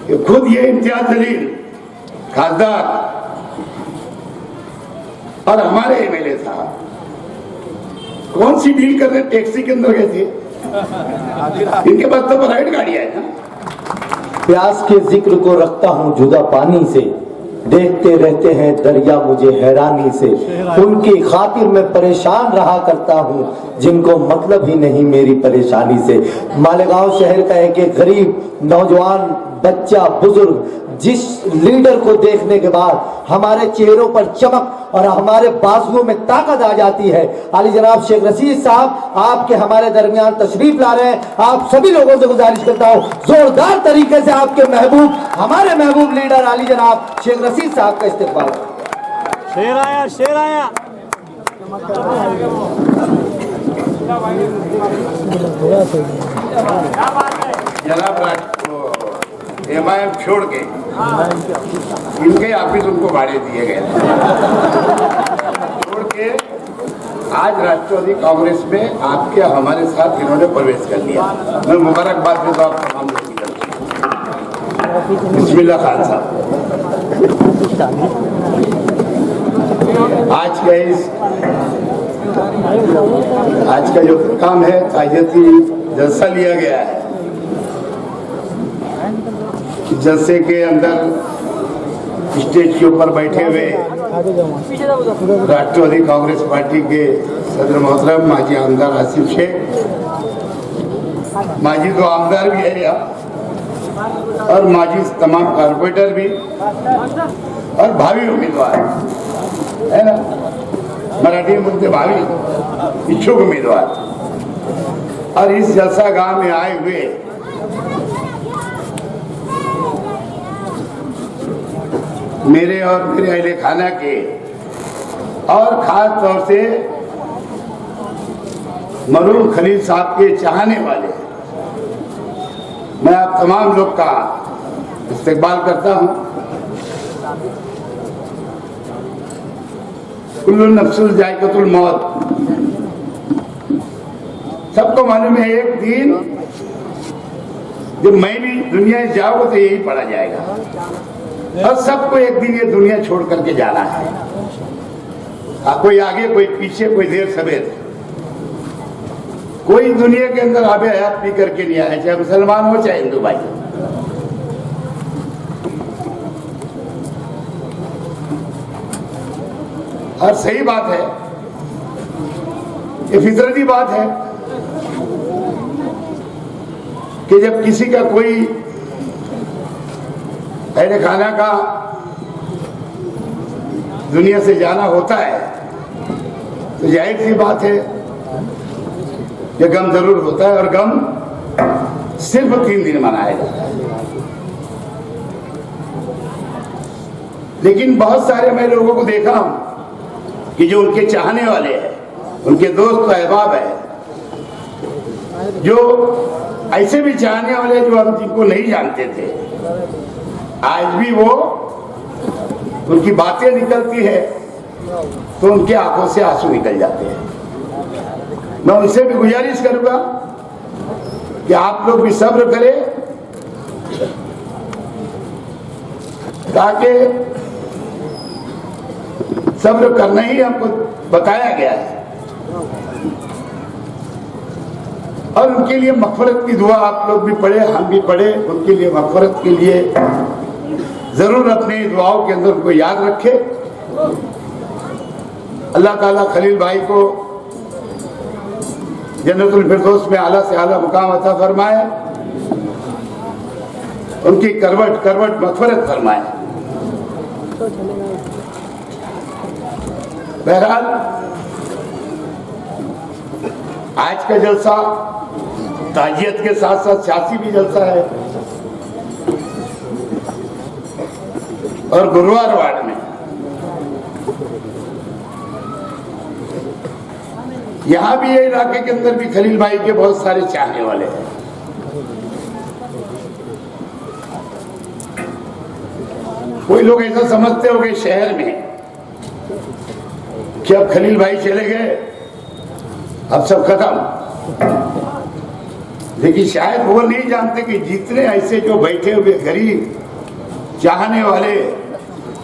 कि खुद ये इम्तियाज जलील खासदार और हमारे एमएलए साहब कौन सी डील कर रहे, टैक्सी के अंदर गए थे। इनके पास तो प्राइवेट गाड़ियां है ना। प्यास के जिक्र को रखता हूँ जुदा पानी से, देखते रहते हैं दरिया मुझे हैरानी से। उनकी खातिर मैं परेशान रहा करता हूँ जिनको मतलब ही नहीं मेरी परेशानी से। मालेगांव शहर का एक एक गरीब नौजवान बच्चा बुजुर्ग जिस लीडर को देखने के बाद हमारे चेहरों पर चमक और हमारे बाजुओं में ताकत आ जाती है। आली जनाब शेख रशीद साहब आपके हमारे दरमियान तशरीफ ला रहे हैं। आप सभी लोगों से गुजारिश करता हूँ जोरदार तरीके से आपके महबूब, हमारे महबूब लीडर आली जनाब शेख रशीद साहब का इस्तेकबाल। शेर आया, शेर आया। जनाब एमआईएम छोड़ के इनके ऑफिस उनको भाड़े दिए गए छोड़ के आज राष्ट्रवादी कांग्रेस में आपके हमारे साथ इन्होंने प्रवेश कर लिया। मैं मुबारकबाद देता हूँ आप तमाम लोगों की तरफ से। बिस्मिल्लाह खान साहब, आज का जो काम है ताजियती जलसा लिया गया है। जलसे के अंदर स्टेज के ऊपर बैठे हुए राष्ट्रवादी कांग्रेस पार्टी के सदर मोहतरम माजी आमदार आसिफ शेख, माजी तो आमदार भी है यहाँ और माजी तमाम कारपोरेटर भी और भावी उम्मीदवार है ना, मराठी में बोलते भावी इच्छुक उम्मीदवार, और इस जलसा गांव में आए हुए मेरे और मेरे अहले खाना के और खास तौर से मरहूम खलील साहब के चाहने वाले, मैं आप तमाम लोग का इस्तकबाल करता हूं। कुल्लु नफ्सुल जायकातुल मौत, सबको मालूम है एक दिन जब मैं भी दुनिया से जाऊंगा तो यही पढ़ा जाएगा और सबको एक दिन ये दुनिया छोड़ करके जाना है। कोई आगे कोई पीछे, कोई देर सवेर, कोई दुनिया के अंदर आबे हयात पी करके नहीं आया, चाहे मुसलमान हो चाहे हिंदू भाई। और सही बात है, ये फितरती बात है कि जब किसी का कोई अहले खाना का दुनिया से जाना होता है तो जाहिर सी बात है कि गम जरूर होता है और गम सिर्फ 3 दिन मनाया जाता है। लेकिन बहुत सारे मैं लोगों को देखा हूं कि जो उनके चाहने वाले हैं, उनके दोस्त अहबाब है, जो ऐसे भी चाहने वाले जो हम जिनको नहीं जानते थे, आज भी वो उनकी बातें निकलती है तो उनके आंखों से आंसू निकल जाते हैं। मैं उनसे भी गुजारिश करूंगा कि आप लोग भी सब्र करें ताकि सब्र करना ही हमको बताया गया है और उनके लिए मग़फ़िरत की दुआ आप लोग भी पढ़े, हम भी पढ़े। उनके लिए मग़फ़िरत के लिए जरूर अपनी दुआओं के अंदर उनको याद रखे। अल्लाह ताला खलील भाई को जन्नतुल फिरदौस में आला से आला मुकाम अता फरमाए, उनकी करवट करवट मग़फ़िरत फरमाए। बहरहाल आज का जलसा ताजियत के साथ साथ सियासी भी जलसा है और गुरुवार वार्ड में यहां भी ये इलाके के अंदर भी खलील भाई के बहुत सारे चाहने वाले हैं। कोई लोग ऐसा समझते हो कि शहर में कि अब खलील भाई चले गए अब सब खत्म, लेकिन शायद वो नहीं जानते कि जितने ऐसे जो बैठे हुए गरीब चाहने वाले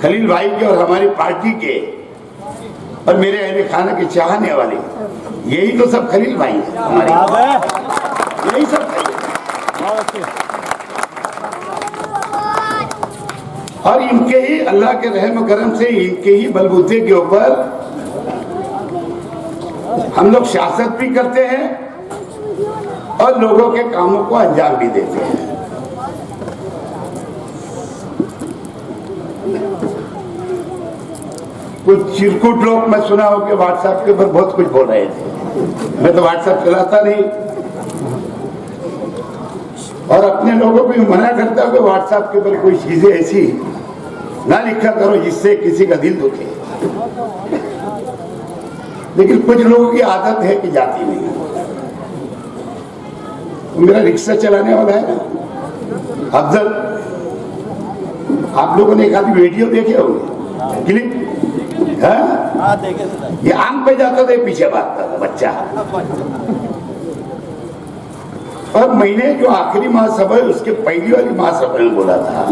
खलील भाई के और हमारी पार्टी के और मेरे अहले खाना के चाहने वाले, यही तो सब खलील भाई है हमारे, यही सब खलील। और इनके ही अल्लाह के रहम करम से इनके ही बलबूते के ऊपर हम लोग सियासत भी करते हैं और लोगों के कामों को अंजाम भी देते हैं। कुछ चिरकुट लोग मैं सुना हो कि व्हाट्सएप के ऊपर बहुत कुछ बोल रहे थे। मैं तो व्हाट्सएप चलाता नहीं और अपने लोगों को मना करता हूं कि व्हाट्सएप के ऊपर कोई चीजें ऐसी ना लिखा करो जिससे किसी का दिल दुखे। लेकिन कुछ लोगों की आदत है कि जाती नहीं। मेरा रिक्शा चलाने वाला है ना अफजल, आप लोगों ने एक आदमी वीडियो देखे होंगे, क्लिप ये आंख पे जाता था, पीछे भागता था बच्चा। और मैंने जो आखिरी महासभा है उसके पहली वाली महासभा में बोला था,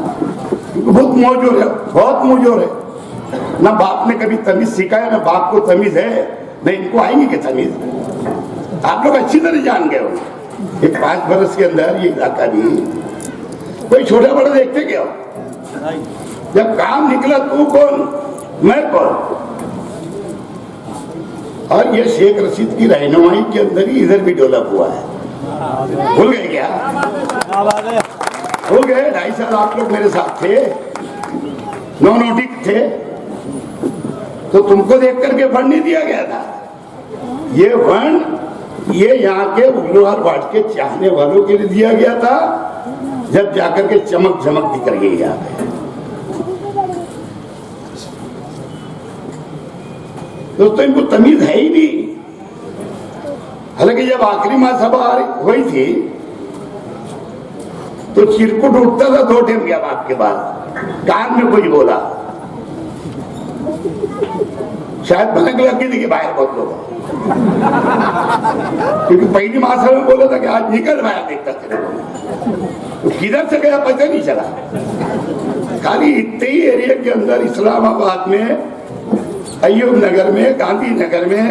बहुत मौजूद है, बहुत मौजूद है। ना बाप ने कभी तमीज सिखाया, ना बाप को तमीज है, ना इनको आएंगे कि तमीज। आप लोग अच्छी तरह जान गए हो। एक 5 बरस के अंदर ये इलाका भी कोई छोटा बड़ा देखते क्या हो? जब काम निकला तू कौन मैं कौन। और ये शेख रशीद की रहनुमाई के अंदर ही इधर भी डेवलप हुआ है। भूल गए क्या? भूल गए? 2.5 साल आप लोग मेरे साथ थे, नॉटिक थे, तो तुमको देख करके फंड नहीं दिया गया था। ये फंड ये यहाँ के उग्रवाद वार्ड के चाहने वालों के लिए दिया गया था, जब जाकर के चमक झमक दिख रही है यहाँ पे। दोस्तों इनको तमीज है ही नहीं। हालांकि जब आखिरी महासभा हुई थी तो चिरकुट उठता था 2 टाइम गया बाप के बाद, कान में कुछ बोला, शायद भनक लग गई थी कि बाहर बहुत लोग, क्योंकि पहली महासभा में बोला था कि आज निकल बाहर देखता तो किधर से गया पता नहीं चला। खाली इतने ही एरिया के अंदर इस्लामाबाद में, अय्यूब नगर में, गांधी नगर में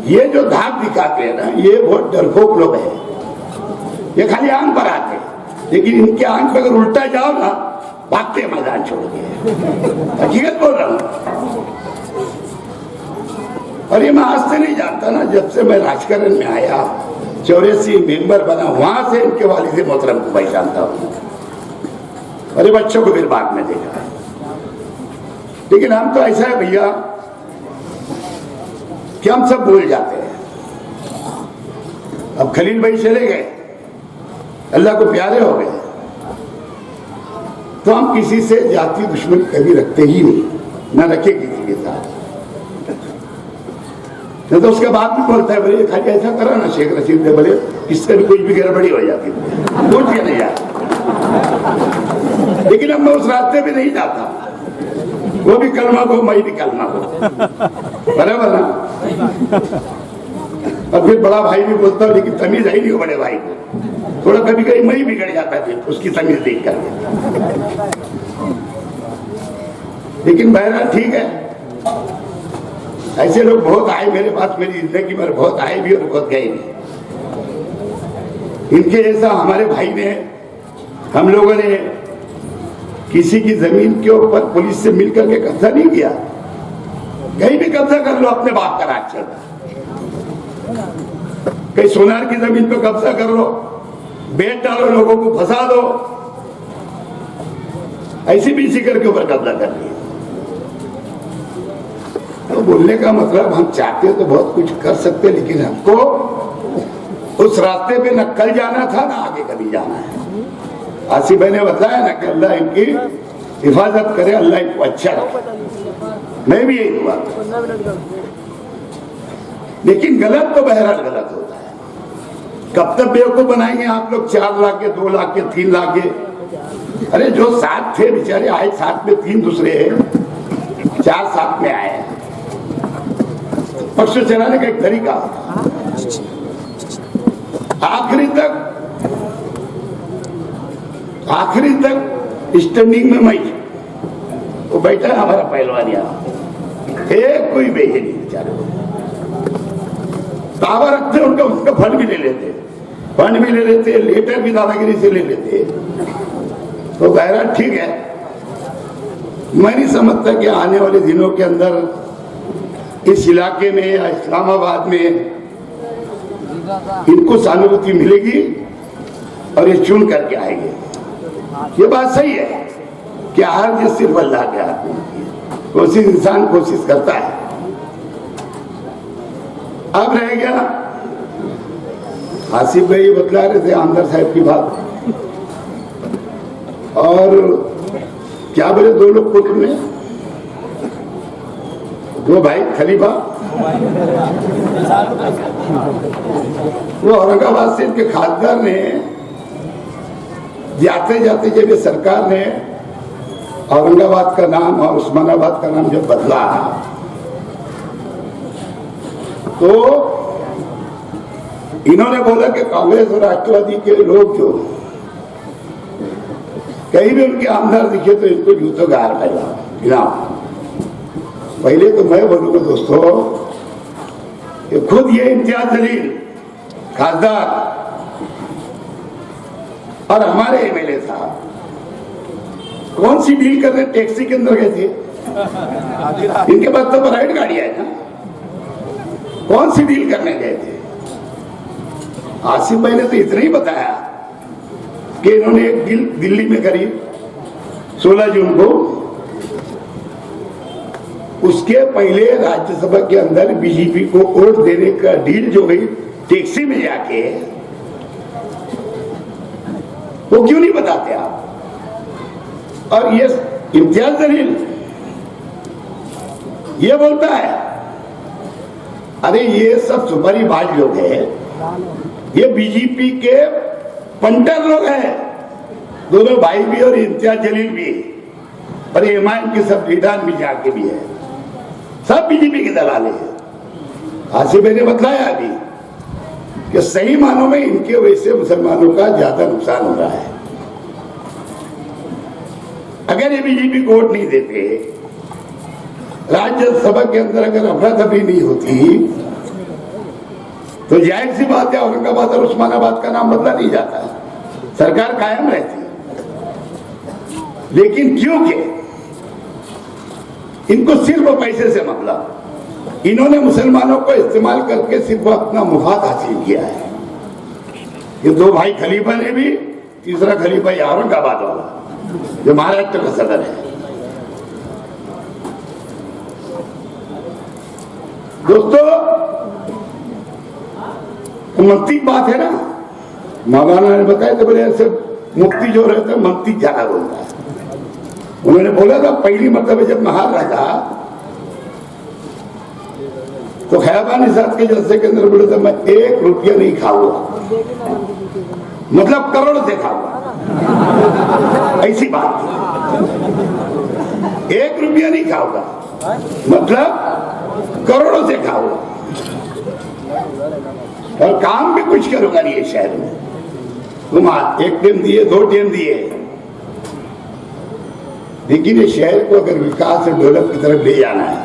ये जो धाक दिखाते हैं ना, ये बहुत डरपोक लोग हैं। ये खाली आंख पर आते हैं, लेकिन इनके आंख पर अगर उल्टा जाओ ना भागते मैदान छोड़ के। हकीकत बोल रहा हूं। और ये मैं आज से नहीं जानता ना, जब से मैं राजकारण में आया 84 मेंबर बना, वहां से इनके वालिद मोहतरम को पहचानता हूं। अरे बच्चों को फिर बाद में देखा। लेकिन हम तो ऐसा है भैया कि हम सब भूल जाते हैं। अब खलील भाई चले गए, अल्लाह को प्यारे हो गए, तो हम किसी से जाति दुश्मन कभी रखते ही नहीं, ना रखे किसी के साथ। नहीं तो उसके बाद भी बोलता है बोले खाली ऐसा करा ना शेख रशीद ने, बोले इससे भी कुछ भी गड़बड़ी हो जाती है, पूछ के नहीं जाता। लेकिन अब मैं उस रास्ते पे नहीं जाता, वो भी कलमा को, मैं भी कलमा को, बराबर ना। और फिर बड़ा भाई भी बोलता हूँ, लेकिन तमीज है नहीं हो बड़े भाई को, थोड़ा कभी कभी मैं ही बिगड़ जाता है उसकी तमीज देख कर। लेकिन बहरहाल ठीक है, ऐसे लोग बहुत आए मेरे पास, मेरी जिंदगी में बहुत आए भी और बहुत गए भी। इनके जैसा हमारे भाई ने, हम लोगों ने किसी की जमीन के ऊपर पुलिस से मिलकर के कब्जा नहीं किया। कहीं भी कब्जा कर लो, अपने बाप का राज चल रहा। कहीं सोनार की जमीन पे कब्जा कर लो, बेच डालो, लोगों को फंसा दो, ऐसी भी इसी करके ऊपर कब्जा कर लिया। तो बोलने का मतलब हम चाहते तो बहुत कुछ कर सकते, लेकिन हमको उस रास्ते पे न कल जाना था ना आगे कभी जाना है। आसिफ भाई ने बताया ना कि अल्लाह इनकी हिफाजत करे, अल्लाह इनको अच्छा रखे। मैं भी यही दुआ, लेकिन गलत तो बहरहाल गलत होता है। कब तक बेवकूफ बनाएंगे आप लोग? 4 लाख के, 2 लाख के, 3 लाख के। अरे जो 7 थे बेचारे आए, 7 में 3 दूसरे हैं, 4 साथ में आए। पक्ष चलाने का एक तरीका होता है। आखिरी तक स्टैंडिंग में मैं वो बैठा है हमारा पहलवान यहाँ, एक कोई बेचे नहीं बेचारे, दावा रखते उसका फंड भी ले लेते, लेटर भी दादागिरी से ले लेते। तो बहरहाल ठीक है, मैं नहीं समझता कि आने वाले दिनों के अंदर इस इलाके में या इस्लामाबाद में इनको सहानुभूति मिलेगी और ये चुन करके आएंगे। ये बात सही है कि हार जिस सिर्फ अल्लाह के हाथ में होती है, कोशिश इंसान कोशिश करता है। अब रह गया आसिफ भाई बतला रहे थे आमदार साहब की बात, और क्या बोले दो लोग को तुमने, दो भाई खलीफा, वो औरंगाबाद से इनके खासदार ने जाते जाते जब ये सरकार ने औरंगाबाद का नाम और उस्मानाबाद का नाम जब बदला तो इन्होंने बोला कि कांग्रेस और राष्ट्रवादी के लोग जो कहीं भी उनके आमदार दिखे तो इनको जूतों का हार फैला। पहले तो मैं बोलूंगा दोस्तों, कि खुद ये इम्तियाज जलील खासदार और हमारे एमएलए साहब कौन सी डील करने टैक्सी के अंदर गए थे? इनके पास तो प्राइवेट गाड़ियां है ना, कौन सी डील करने गए थे? आसिफ भाई ने तो इतना ही बताया कि इन्होंने एक डील दिल्ली में करी 16 जून को, उसके पहले राज्यसभा के अंदर बीजेपी को वोट देने का डील जो गई टैक्सी में जाके, वो क्यों नहीं बताते आप? और ये इम्तियाज जलील ये बोलता है, अरे ये सब सुपारी बाज लोग हैं, ये बीजेपी के पंटर लोग हैं, दोनों भाई भी और इम्तियाज जलील भी, और एमआईएम के सब लीडर भी जाके भी है, सब बीजेपी के दलाले हैं। आसिफ ने बतलाया अभी कि सही मानों में इनके वजह से मुसलमानों का ज्यादा नुकसान हो रहा है। अगर ये बीजेपी को वोट नहीं देते, राज्यसभा के अंदर अगर अफरा तफरी नहीं होती, तो जाहिर सी बात है औरंगाबाद और उस्मानाबाद का नाम बदला नहीं जाता, सरकार कायम रहती। लेकिन क्योंकि इनको सिर्फ पैसे से मतलब, इन्होंने मुसलमानों को इस्तेमाल करके सिर्फ अपना मुफाद हासिल किया है। ये दो भाई खलीफा ने भी, तीसरा खलीफा ये औरंगाबाद वाला जो महाराष्ट्र का सदर है। दोस्तों, मुफ्ती बात है ना, मौलाना ने बताया तो बोले ऐसे मुफ्ती जो रहता है मुफ्ती ज्यादा बोलता है। उन्होंने बोला था पहली मतलब जब मैं हार रहा था तो खैबानी साहब के जलसे के अंदर बोले था मैं 1 रुपया नहीं खाऊंगा, मतलब करोड़ से खाऊंगा, ऐसी बात। 1 रुपया नहीं खाऊंगा मतलब करोड़ों से खाऊंगा, और काम भी कुछ करूंगा नहीं ये शहर में। तुम 1 टेम दिए, 2 टेम दिए, लेकिन ये शहर को अगर विकास और डेवलप की तरफ ले जाना है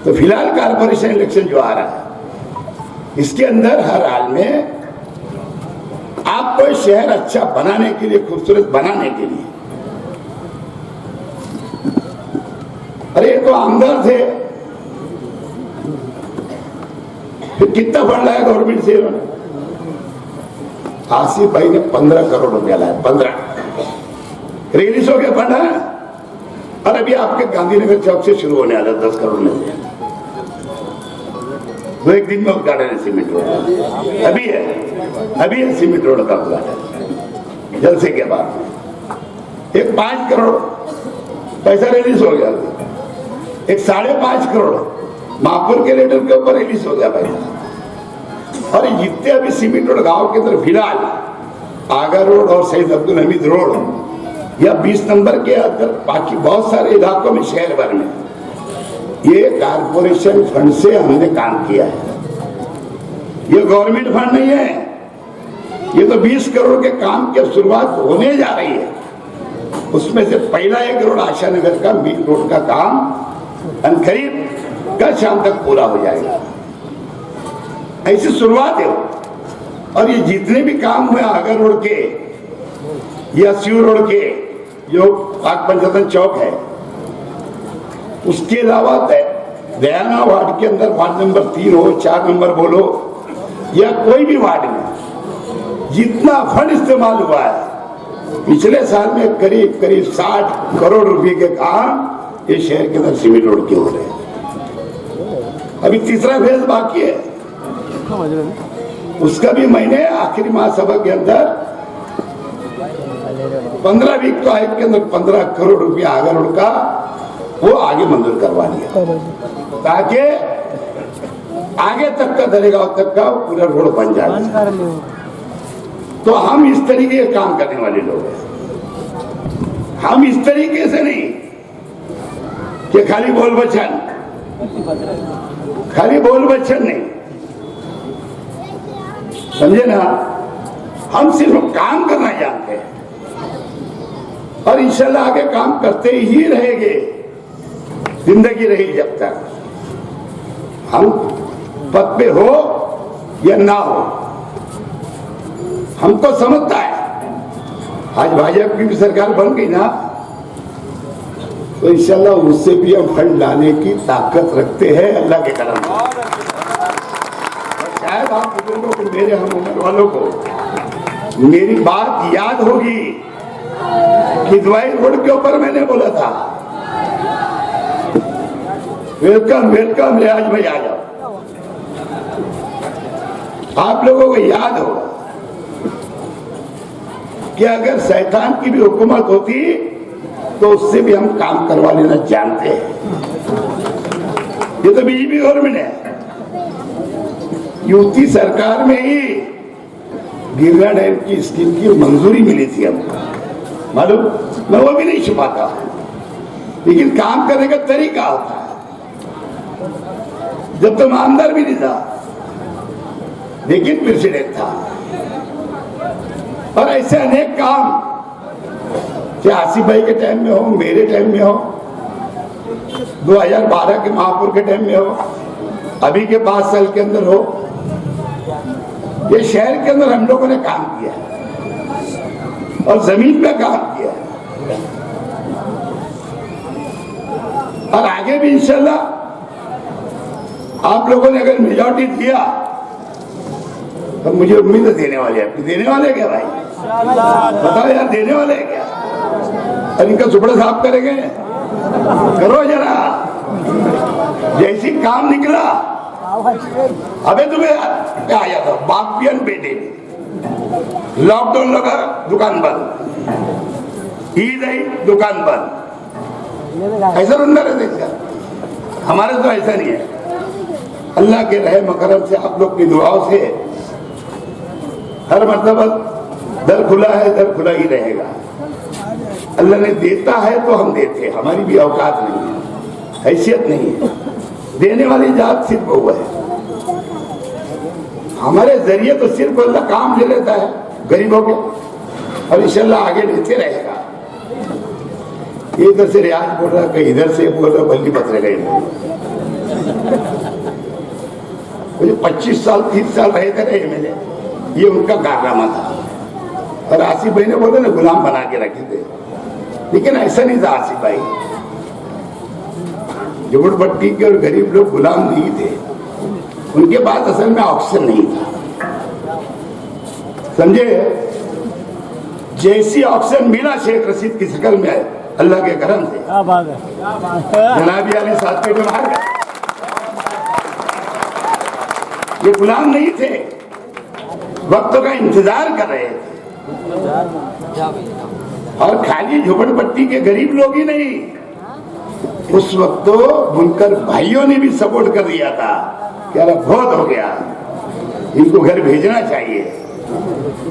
तो फिलहाल कारपोरेशन इलेक्शन जो आ रहा है, इसके अंदर हर हाल में आपको शहर अच्छा बनाने के लिए, खूबसूरत बनाने के लिए, अरे तो आमदार थे, फिर कितना फंड लाया गवर्नमेंट से इन्होंने? आसिफ भाई ने 15 करोड़ रुपया लाया, 15 रिलीज हो गया फंड है। और अभी आपके गांधीनगर चौक से शुरू होने वाला 10 करोड़ में से, वो 1 दिन में उद्घाटन है सीमेंट रोड, अभी है सीमेंट रोड का उद्घाटन जलसे के बाद। एक 5 करोड़ पैसा रिलीज हो गया, एक 5.5 करोड़ महापुर के लेटर के ऊपर रिलीज हो गया पैसा। और जितने अभी सीमेंट रोड गांव के अंदर फिलहाल आगा रोड और सईद अब्दुल हमीद रोड या 20 नंबर के अंदर बाकी बहुत सारे इलाकों में शहर भर में ये कारपोरेशन फंड से हमने काम किया है। ये गवर्नमेंट फंड नहीं है, ये तो 20 करोड़ के काम की शुरुआत होने जा रही है। उसमें से पहला 1 करोड़ आशा नगर का मेन रोड का काम करीब कल शाम तक पूरा हो जाएगा। ऐसी शुरुआत है। और ये जितने भी काम हुए आगर रोड के या स्यू रोड के, जो पाक पंचतन चौक है, उसके अलावा दयाना वार्ड के अंदर वार्ड नंबर 3 हो, 4 नंबर बोलो, या कोई भी वार्ड में जितना फंड इस्तेमाल हुआ है पिछले साल में करीब 60 करोड़ रुपए के काम ये शहर के अंदर सीमेंट रोड के हो रहे हैं। अभी तीसरा फेज बाकी है, उसका भी महीने आखिरी महासभा के अंदर 15 वीक तो आयोग के अंदर 15 करोड़ रुपया आगर रोड का वो आगे मंजूर करवा दिया, ताकि आगे तक का दरेगांव तक का पूरा रोड बन जाए। तो हम इस तरीके के काम करने वाले लोग हैं। हम इस तरीके से नहीं कि खाली बोल बच्चन नहीं, समझे ना। हम सिर्फ काम करना जानते हैं और इंशाल्लाह आगे काम करते ही रहेंगे, जिंदगी रही जब तक। हम पद पे हो या ना हो, हमको समझता है। आज भाजपा की भी सरकार बन गई ना, तो इंशाल्लाह उससे भी हम फंड लाने की ताकत रखते हैं, अल्लाह के करम से। शायद आप बुजुर्गों को, मेरे हम उम्र वालों को मेरी बात याद होगी कि दवाई रोड के ऊपर मैंने बोला था, वेलकम वेलकम रियाज भाई आ जाओ। आप लोगों को याद होगा कि अगर शैतान की भी हुकूमत होती तो उससे भी हम काम करवा लेना जानते हैं। ये तो बीजेपी गवर्नमेंट है, यूपी सरकार में ही गिरना डैम की स्कीम की मंजूरी मिली थी हमको, मालूम। मैं वो भी नहीं छुपाता, लेकिन काम करने का तरीका होता है। जब तो ईमानदार भी नहीं था, लेकिन प्रेसिडेंट था। और ऐसे अनेक काम, चाहे आसिफ भाई के टाइम में हो, मेरे टाइम में हो, 2012 के महापुर के टाइम में हो, अभी के 5 साल के अंदर हो, ये शहर के अंदर हम लोगों ने काम किया और जमीन पे काम किया और आगे भी इंशाल्लाह आप लोगों ने अगर मेजॉरिटी दिया तो मुझे उम्मीद है देने वाले हैं। देने वाले क्या भाई, बताओ यार, देने वाले हैं क्या? और इनका सुपड़ा साफ करेंगे, करो जरा। जैसी काम निकला, अबे तुम्हें क्या आया था, बाप पियन बेटे, लॉकडाउन लगा दुकान बंद, ईद आई दुकान बंद, ऐसा बंदा रहते। हमारे तो ऐसा नहीं है। अल्लाह के रहम करम से, आप लोग की दुआओं से हर मर्तबा दर खुला है, दर खुला ही रहेगा। अल्लाह ने देता है तो हम देते हैं, हमारी भी औकात नहीं है, हैसियत नहीं है। देने वाली जात सिर्फ वो है, हमारे जरिए तो सिर्फ अल्लाह काम ले लेता है गरीबों के, और इंशाल्लाह आगे लेते रहेगा। इधर से रियाज बोल रहा, कहीं इधर से बोल रहा, बल्कि पत्र गए। मुझे 25 साल 30 साल रहे थे एमएलए, ये उनका कारनामा था। और आसिफ भाई ने बोला ना, गुलाम बना के रखे थे, लेकिन ऐसा नहीं था। आसिफ भाई झुपड़पट्टी के और गरीब लोग गुलाम नहीं थे, उनके पास असल में ऑप्शन नहीं था, समझे। जैसी ऑप्शन मिला शेख रशीद की शक्ल में, अल्लाह के करम से जनाबी अली साहब के बाहर गए। ये गुलाम नहीं थे, वक्त का इंतजार कर रहे थे। और खाली झोपड़पट्टी के गरीब लोग ही नहीं, उस वक्त तो बुनकर भाइयों ने भी सपोर्ट कर दिया था कि अरे बहुत हो गया, इनको घर भेजना चाहिए।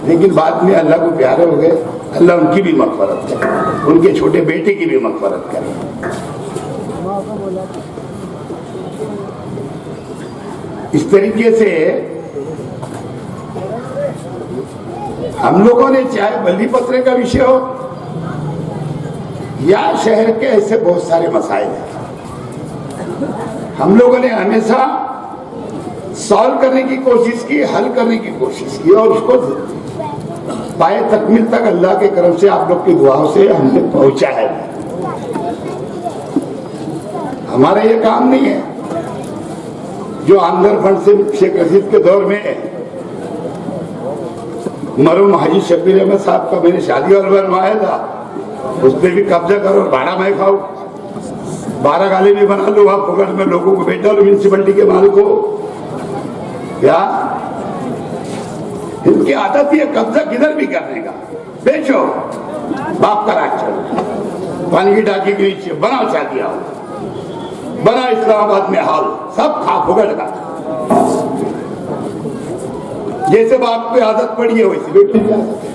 लेकिन बाद में अल्लाह को प्यारे हो गए, अल्लाह उनकी भी मग़फ़िरत करे, उनके छोटे बेटे की भी मग़फ़िरत करे। इस तरीके से हम लोगों ने चाहे बल्ली पत्रे का विषय हो या शहर के ऐसे बहुत सारे मसाइल हैं, हम लोगों ने हमेशा सॉल्व करने की कोशिश की, हल करने की कोशिश की और उसको पाए तकमील तक अल्लाह के करम से आप लोग की दुआओं से हमने पहुंचा है। हमारा ये काम नहीं है जो आमदर फंड से शेख रशीद के दौर में मरूम हाजी शकील अहमद साहब का मैंने शादी और बनवाया था, उस पर भी कब्जा करो, भाड़ा मैं खाऊं, 12 गाली भी बना लो, आप पकड़ में लोगों को बेच डालो म्यूनसिपलिटी के माल को। क्या इनकी आदत है कब्जा किधर भी करने का, बेचो बाप का राज चलो, पानी की टाकी के नीचे बनाओ शादियां, बना इस्लामाबाद में हाल, सब खा फुगड़ का, जैसे बाप को आदत पड़ी है वैसे बेटी की आदत है।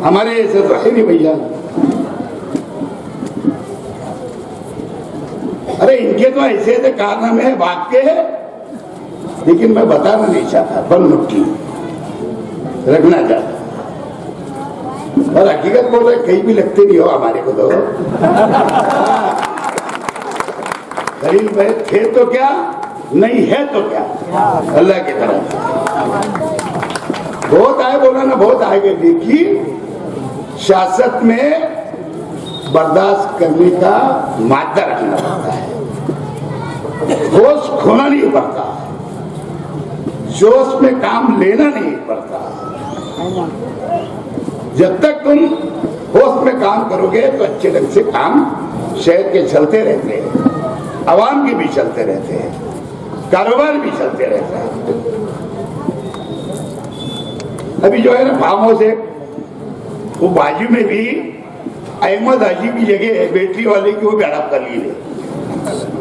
हमारे ऐसे तो है नहीं भैया। अरे इनके तो ऐसे ऐसे कारनामे है बाप के है, लेकिन मैं बताना नहीं चाहता, बन मुट्ठी रखना चाहता, और हकीकत बोल रहे कहीं भी लगते नहीं हो हमारे को तो। खलील भाई थे तो क्या, नहीं है तो क्या, अल्लाह की तरफ बहुत आए, बोला ना बहुत आएंगे, लेकिन सियासत में बर्दाश्त करने का मादा रखना पड़ता है, होश खोना नहीं पड़ता, जोश में काम लेना नहीं पड़ता। जब तक तुम होश में काम करोगे तो अच्छे ढंग से काम शहर के चलते रहते हैं, आवाम के भी चलते रहते हैं, कारोबार भी चलते रहता है। अभी जो है ना फार्म हाउस है, वो बाजू में भी अहमद हाजी की जगह है बैटरी वाले की, वो भी हड़प कर लिए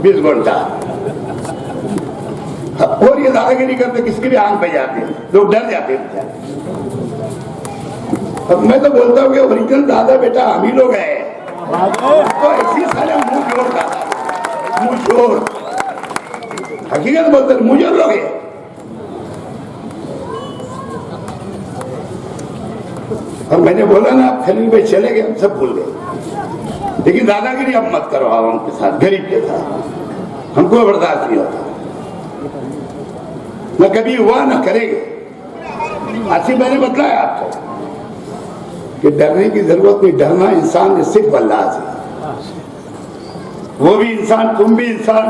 20 घंटा, और ये दादागिरी करते किसके भी आंख पे जाते हैं, लोग डर जाते हैं। अब मैं तो बोलता हूँ कि ओरिजिनल दादा बेटा हम ही लोग हैं, तो ऐसी सारे मुंह जोड़ दादा, मुंह जोड़, हकीकत बोलते मुंह जोड़ लोग हैं। और मैंने बोला ना आप खलील भाई चले गए, हम सब भूल गए, लेकिन दादागिरी अब मत करो आवाम के साथ, गरीब के साथ, हमको बर्दाश्त नहीं होता, न कभी हुआ न करेंगे। आसिफ मैंने बतलाया आपको कि डरने की जरूरत नहीं, डरना इंसान सिर्फ अल्लाह से, वो भी इंसान तुम भी इंसान,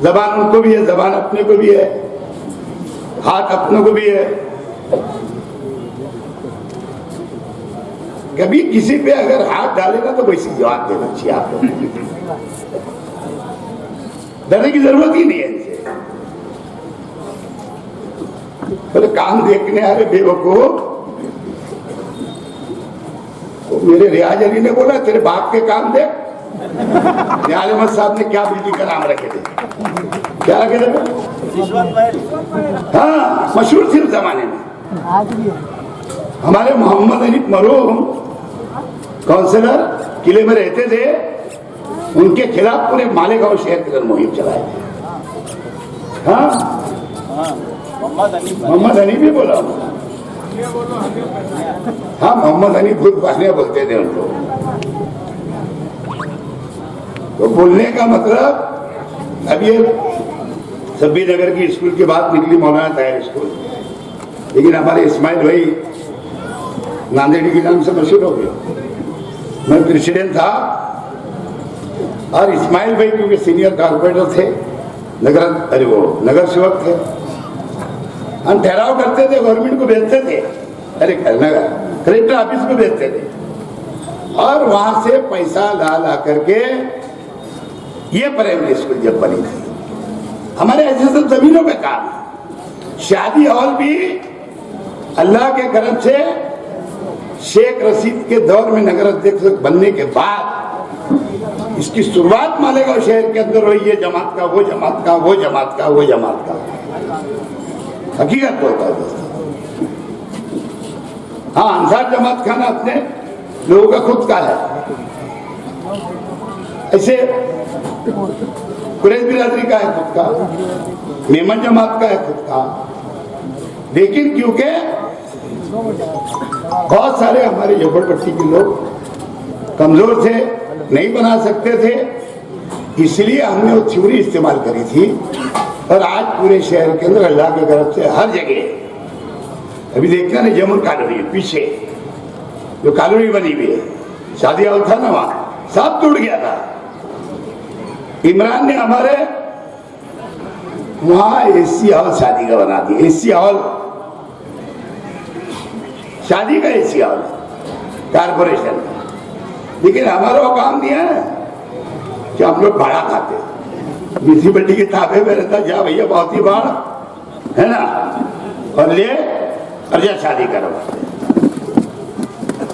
जबान उनको भी है, जबान अपने को भी है, हाथ अपनों को भी है, कभी किसी पे अगर हाथ डालेगा तो वैसी जवाब देना चाहिए आप लोग, डरने की जरूरत ही नहीं है इनसे। बोले काम देखने आ रहे बेवकूफ, मेरे रियाज अली ने बोला तेरे बाप के काम देख, नियाल अहमद साहब ने क्या बिजली का नाम रखे थे, क्या रखे थे, हाँ मशहूर थी उस जमाने में। हमारे मोहम्मद अली मरूम काउंसिलर किले में रहते थे, उनके खिलाफ पूरे मालेगांव शहर के अंदर मुहिम चलाए थे। हाँ मोहम्मद अली भी बोला, हाँ मोहम्मद अली खुद बहने बोलते थे उनको। तो बोलने का मतलब, अब ये सब्बी नगर की स्कूल की बात निकली, मौलाना ताहिर स्कूल, लेकिन हमारे इस्माइल भाई नांदेड़ी के नाम से मशहूर हो गए। मैं प्रेसिडेंट था और इस्माइल भाई क्योंकि सीनियर कॉर्पोरेटर थे, नगर सेवक थे, हम ठहराव करते थे, गवर्नमेंट को भेजते थे, अरे कलेक्टर ऑफिस को भेजते थे, और वहां से पैसा ला करके ये प्राइमरी स्कूल जब बनी थी, हमारे ऐसे सब जमीनों पे काम है। शादी हॉल भी अल्लाह के करम से शेख रशीद के दौर में नगर अध्यक्ष बनने के बाद इसकी शुरुआत मालेगांव शहर के अंदर हुई है, जमात का वो जमात का वो जमात का वो जमात का, हकीकत बोलता है दोस्तों। हाँ अंसार जमात खाना अपने लोगों का खुद का है, ऐसे कुरैश बिरादरी का है खुद का, मेमन जमात का है खुद का, लेकिन क्योंकि बहुत सारे हमारे झोपड़पट्टी के लोग कमजोर थे, नहीं बना सकते थे, इसलिए हमने वो थ्योरी इस्तेमाल करी थी। और आज पूरे शहर के अंदर अल्लाह की तरफ से हर जगह, अभी देखना नहीं जमुन कॉलोनी पीछे जो कॉलोनी बनी हुई है, शादी हॉल था ना, वहां सब टूट गया था। इमरान ने हमारे वहां एसी हॉल शादी का बना दिया, एसी हॉल, शादी का एसी हॉल कारपोरेशन। लेकिन हमारा वो काम दिया है कि हम लोग भाड़ा खाते, म्यूनिसिपलिटी के ताबे में रहता, जा भैया बहुत ही भाड़ा है ना, और ले और जा शादी करो।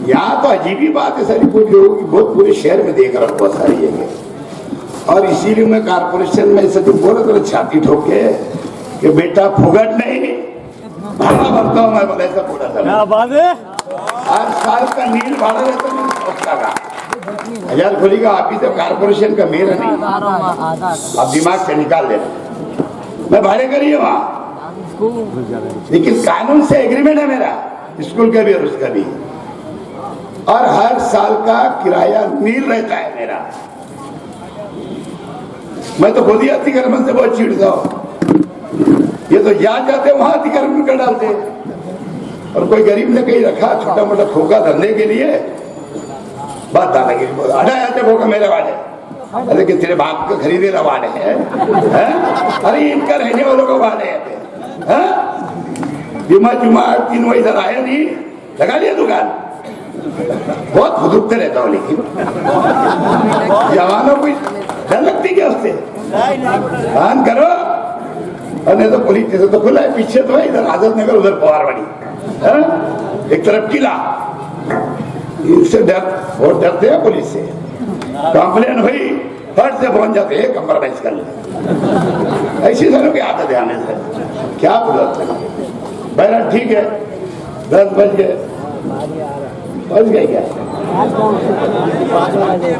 यहाँ तो अजीब ही बात है सारी, कुछ लोगों की बहुत पूरे शहर में देख रहा हूँ बहुत सारी जगह। और इसीलिए मैं कारपोरेशन में ऐसा जो बोला तो छाती ठोक के कि बेटा फुगट नहीं भाड़ा भरता हूँ मैं, बोला ऐसा बोला था। क्या बात है? हर साल का नील भाड़ा रहता नहीं ठोकता का 1000 खोली का, आप ही तो कारपोरेशन का मेरा नहीं, आप दिमाग से निकाल देना, मैं भाड़े करिए वहां। लेकिन कानून से एग्रीमेंट है मेरा, स्कूल का भी और उसका भी, और हर साल का किराया नील रहता है मेरा। मैं तो खुद ही अतिक्रमण से बहुत चिढ़ता हूं, ये तो जहां जाते वहां अतिक्रमण कर डालते। और कोई गरीब ने कहीं रखा छोटा मोटा खोखा धरने के लिए, बात दादागिरी बोल हटा जाते खोखा मेरे वाले, अरे कि तेरे बाप का खरीदे ला वाले है? अरे इनका रहने वालों का वाले है। जुमा जुमा 3 बजे इधर आया नहीं, लगा लिया दुकान, बहुत खुदुकते रहता हूँ। लेकिन जवानों को डर लगती क्या उससे? काम करो, और नहीं तो पुलिस जैसे तो खुला है, पीछे तो है, इधर आजत नगर उधर पवारवाड़ी, एक तरफ किला, इनसे बहुत डरते हैं पुलिस से। कंप्लेन हुई फट से पहुंच जाते हैं, कंप्रोमाइज कर ले, ऐसी सारों की आदत है हमें से, क्या बोलते हैं। बहरहाल ठीक है, 10 बज गए, बज गए क्या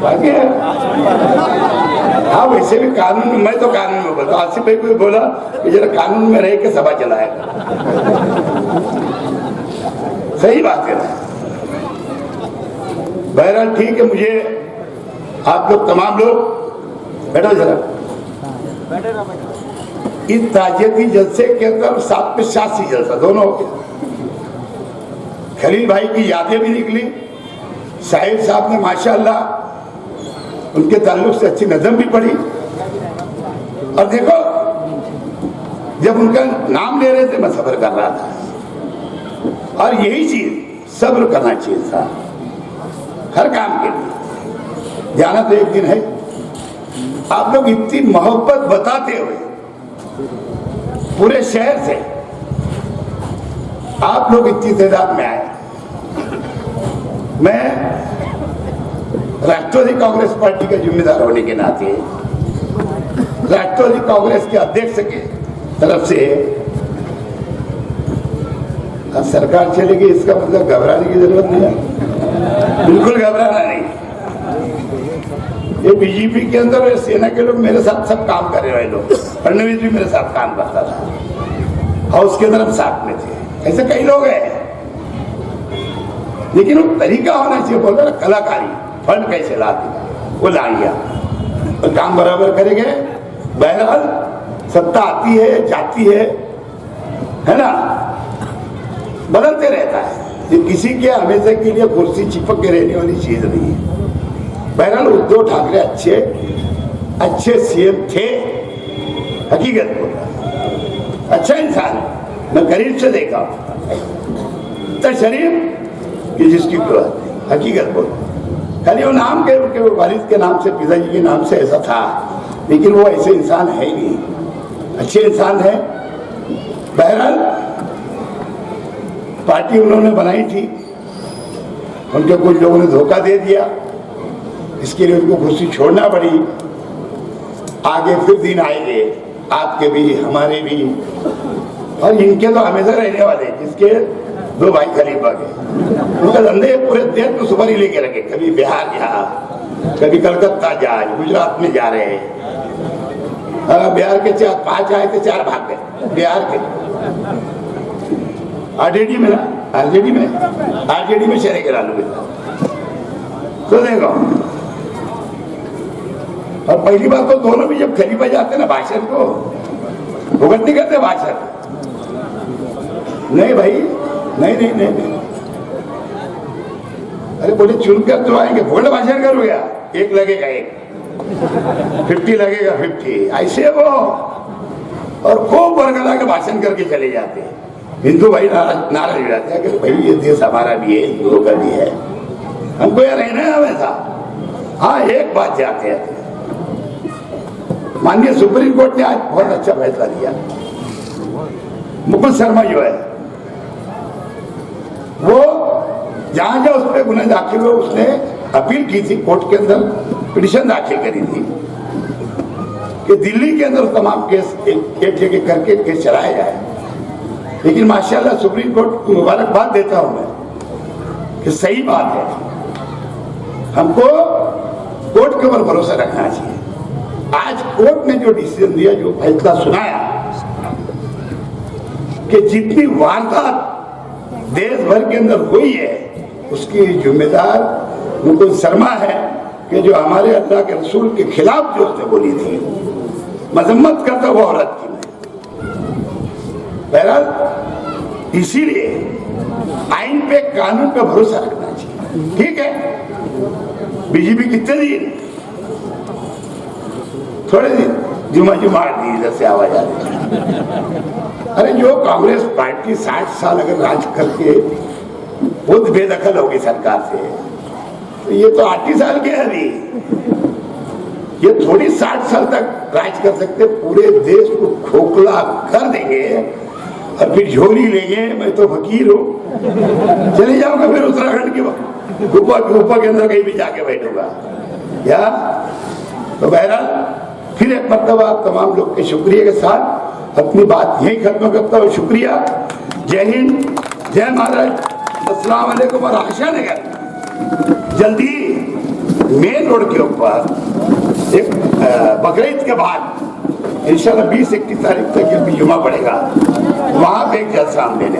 बाकी है। हाँ वैसे भी कानून, मैं तो कानून में बोलता, आसिफ भाई को बोला कि जरा कानून में रह के सभा चलाएगा, सही बात है ना। बहरहाल ठीक है, मुझे आप लोग तमाम लोग बैठो जरा, इस ताजियती जलसे के अंदर 7 पे 86 जलसा दोनों हो गए। खलील भाई की यादें भी निकली, साहिब साहब ने माशाअल्लाह उनके ताल्लुक से अच्छी नज़म भी पढ़ी। और देखो जब उनका नाम ले रहे थे मैं सब्र कर रहा था, और यही चीज सब्र करना चाहिए था हर काम के लिए। जाना तो एक दिन है, आप लोग इतनी मोहब्बत बताते हुए पूरे शहर से आप लोग इतनी तादाद में आए। मैं राष्ट्रवादी कांग्रेस पार्टी का जिम्मेदार होने के नाते राष्ट्रवादी कांग्रेस के अध्यक्ष के तरफ से अब सरकार चलेगी इसका मतलब घबराने की जरूरत नहीं है, बिल्कुल घबराना नहीं। ये बीजेपी के अंदर और सेना के लोग मेरे साथ सब काम कर रहे हैं, लोग फडणवीस भी मेरे साथ काम करता था, हाउस के अंदर हम साथ में थे, ऐसे कई लोग हैं। लेकिन वो तरीका होना चाहिए, बोल रहे कलाकारी, फंड कैसे लाते वो ला लिया और काम बराबर करेंगे। बहरहाल सत्ता आती है जाती है ना, बदलते रहता है, ये किसी के हमेशा के लिए कुर्सी चिपक के रहने वाली चीज नहीं है। बहरहाल उद्धव ठाकरे अच्छे सीएम थे, हकीकत बोल रहा, अच्छा इंसान है, मैं करीब से देखा तो शरीफ ये जिसकी हकीकत बोल, खाली वो नाम के वालिद के नाम से, पिताजी के नाम से ऐसा था, लेकिन वो ऐसे इंसान है ही नहीं, अच्छे इंसान है। बहरहाल पार्टी उन्होंने बनाई थी, उनके कुछ लोगों ने धोखा दे दिया, इसके लिए उनको कुर्सी छोड़ना पड़ी। आगे फिर दिन आएंगे आपके भी हमारे भी, और इनके तो हमेशा रहने वाले, जिसके 2 भाई खलीफा के, उनका धंधे पूरे देश में सुपारी लेके रखे, कभी बिहार जा, कभी कलकत्ता जा, गुजरात में जा रहे हैं। बिहार के 4-5 आए थे, 4 भाग गए बिहार के। आरजेडी में शेरे गिरा लूंगे तो देखो। और पहली बात तो दोनों भी जब खलीफा जाते ना भाषण को भुगत नहीं करते भाषण। नहीं भाई, नहीं। अरे बोले चुनकर तो आएंगे, भोले भाषण करो या एक लगेगा 50 लगेगा 50, ऐसे वो। और खूब बरगला के भाषण करके चले जाते हैं। हिंदू भाई नाराज हो जाते हैं कि भाई ये देश हमारा भी है, हिंदुओं का भी है, हमको यह रहना है हमेशा। हाँ, एक बात जाते हैं, माननीय सुप्रीम कोर्ट ने आज बहुत अच्छा फैसला दिया। मुकुल शर्मा जो है वो जहां उस पर गुनाह दाखिल हुए, उसने अपील की थी कोर्ट के अंदर, पिटिशन दाखिल करी थी कि दिल्ली के अंदर तमाम केस एक जगह करके केस चलाया जाए। लेकिन माशाल्लाह सुप्रीम कोर्ट को मुबारकबाद देता हूं मैं कि सही बात है, हमको कोर्ट के ऊपर भरोसा रखना चाहिए। आज कोर्ट ने जो डिसीजन दिया, जो फैसला सुनाया कि जितनी वारदात देश भर के अंदर हुई है उसकी जिम्मेदार मुकुल शर्मा है कि जो हमारे अल्लाह के रसूल के खिलाफ जो उसने बोली थी, मजम्मत करता हुआ औरत की। बहरहाल इसीलिए आइन पे, कानून पे भरोसा रखना चाहिए। ठीक है, बीजेपी कितने दिन, थोड़े दिन जुमा दी, इधर से आवाज आ रही। अरे जो कांग्रेस पार्टी 60 साल अगर राज करके खुद बेदखल होगी सरकार से, तो ये तो 8 ही साल के अभी, ये थोड़ी 60 साल तक राज कर सकते। पूरे देश को खोखला कर देंगे और फिर झोली लेंगे, मैं तो फकीर हूं, चले जाऊंगा फिर उत्तराखंड की गुफा के अंदर कहीं भी जाके बैठूंगा या। तो बहरहाल फिर एक मरतबा आप तमाम लोग के शुक्रिया के साथ अपनी बात यही खत्म करता हूँ। शुक्रिया, जय हिंद, जय महाराज, अस्सलाम वालेकुम। और आशा नगर जल्दी मेन रोड के ऊपर एक बकरीद के बाद इंशाल्लाह 20-21 तारीख तक जुमा पड़ेगा, वहां पे एक जलसा हम लेने